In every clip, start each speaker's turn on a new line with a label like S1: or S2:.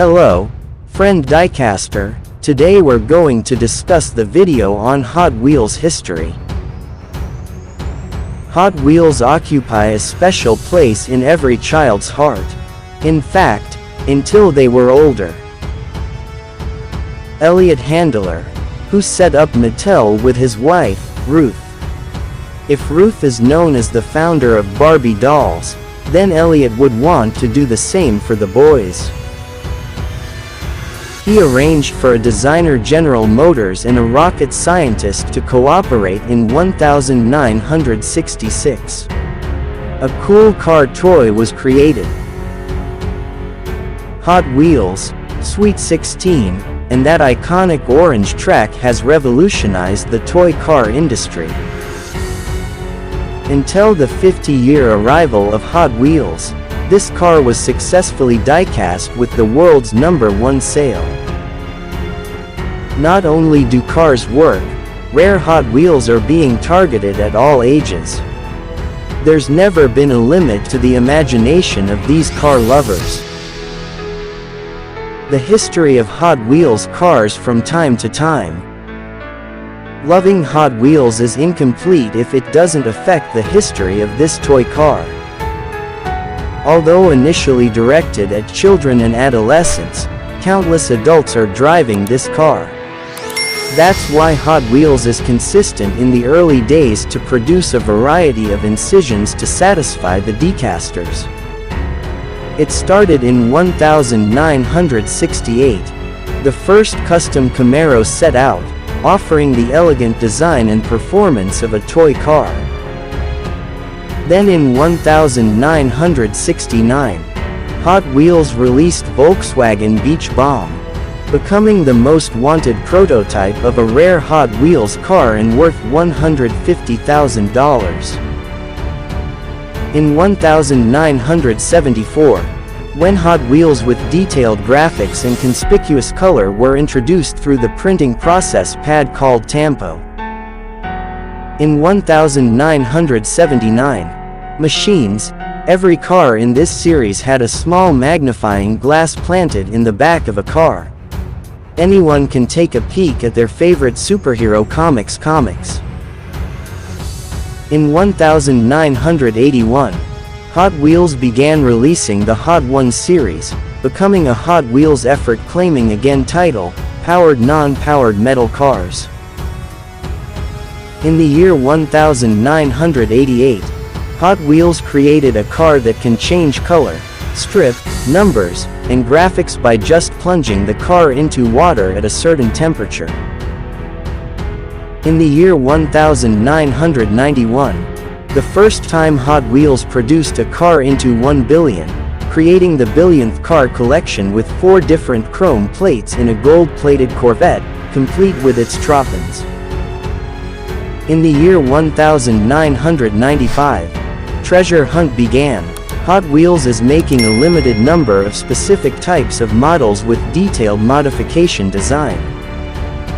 S1: Hello, friend Diecaster. Today we're going to discuss the video on Hot Wheels history. Hot Wheels occupy a special place in every child's heart. In fact, until they were older. Elliot Handler, who set up Mattel with his wife, Ruth. If Ruth is known as the founder of Barbie dolls, then Elliot would want to do the same for the boys. He arranged for a designer General Motors and a rocket scientist to cooperate in 1966. A cool car toy was created. Hot Wheels, Sweet 16, and that iconic orange track has revolutionized the toy car industry. Until the 50-year arrival of Hot Wheels, this car was successfully diecast with the world's #1 sale. Not only do cars work, rare Hot Wheels are being targeted at all ages. There's never been a limit to the imagination of these car lovers. The history of Hot Wheels cars from time to time. Loving Hot Wheels is incomplete if it doesn't affect the history of this toy car. Although initially directed at children and adolescents, countless adults are driving this car. That's why Hot Wheels is consistent in the early days to produce a variety of incisions to satisfy the Diecasters. It started in 1968. The first custom Camaro set out, offering the elegant design and performance of a toy car. Then in 1969, Hot Wheels released Volkswagen Beach Bomb, becoming the most wanted prototype of a rare Hot Wheels car and worth $150,000. In 1974, when Hot Wheels with detailed graphics and conspicuous color were introduced through the printing process pad called Tampo. In 1979, machines, every car in this series had a small magnifying glass planted in the back of a car. Anyone can take a peek at their favorite superhero comics. In 1981, Hot Wheels began releasing the Hot Ones series, becoming a Hot Wheels effort claiming again title, Powered Non-Powered Metal Cars. In the year 1988, Hot Wheels created a car that can change color, strip, numbers, and graphics by just plunging the car into water at a certain temperature. In the year 1991, the first time Hot Wheels produced a car into 1 billion, creating the billionth car collection with 4 different chrome plates in a gold-plated Corvette, complete with its Tropons. In the year 1995, treasure hunt began. Hot Wheels is making a limited number of specific types of models with detailed modification design,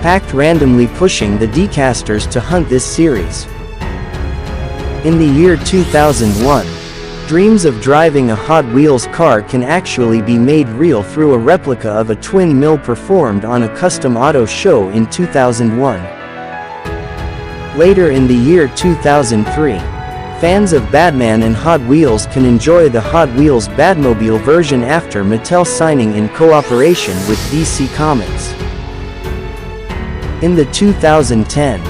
S1: packed randomly, pushing the Diecasters to hunt this series. In the year 2001, dreams of driving a Hot Wheels car can actually be made real through a replica of a twin mill performed on a custom auto show in 2001. Later in the year 2003, fans of Batman and Hot Wheels can enjoy the Hot Wheels Batmobile version after Mattel signing in cooperation with DC Comics. In the 2010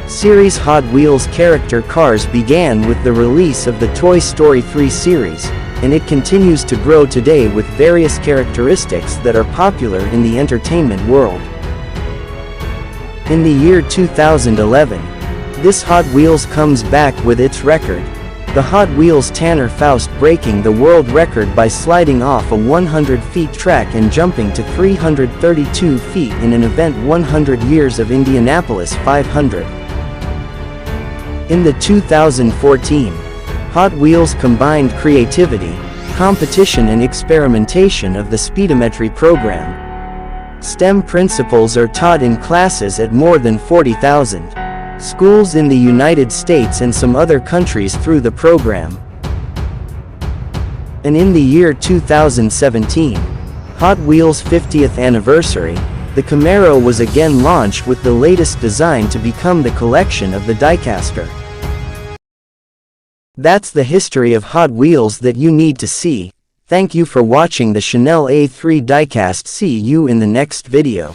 S1: series, Hot Wheels character cars began with the release of the Toy Story 3 series, and it continues to grow today with various characteristics that are popular in the entertainment world. In the year 2011, this Hot Wheels comes back with its record, the Hot Wheels Tanner Faust, breaking the world record by sliding off a 100-feet track and jumping to 332 feet in an event 100 Years of Indianapolis 500. In the 2014, Hot Wheels combined creativity, competition and experimentation of the speedometry program. STEM principles are taught in classes at more than 40,000 schools in the United States and some other countries through the program. And in the year 2017, Hot Wheels' 50th anniversary, the Camaro was again launched with the latest design to become the collection of the Diecaster. That's the history of Hot Wheels that you need to see. Thank you for watching the Chanel A3 Diecast. See you in the next video.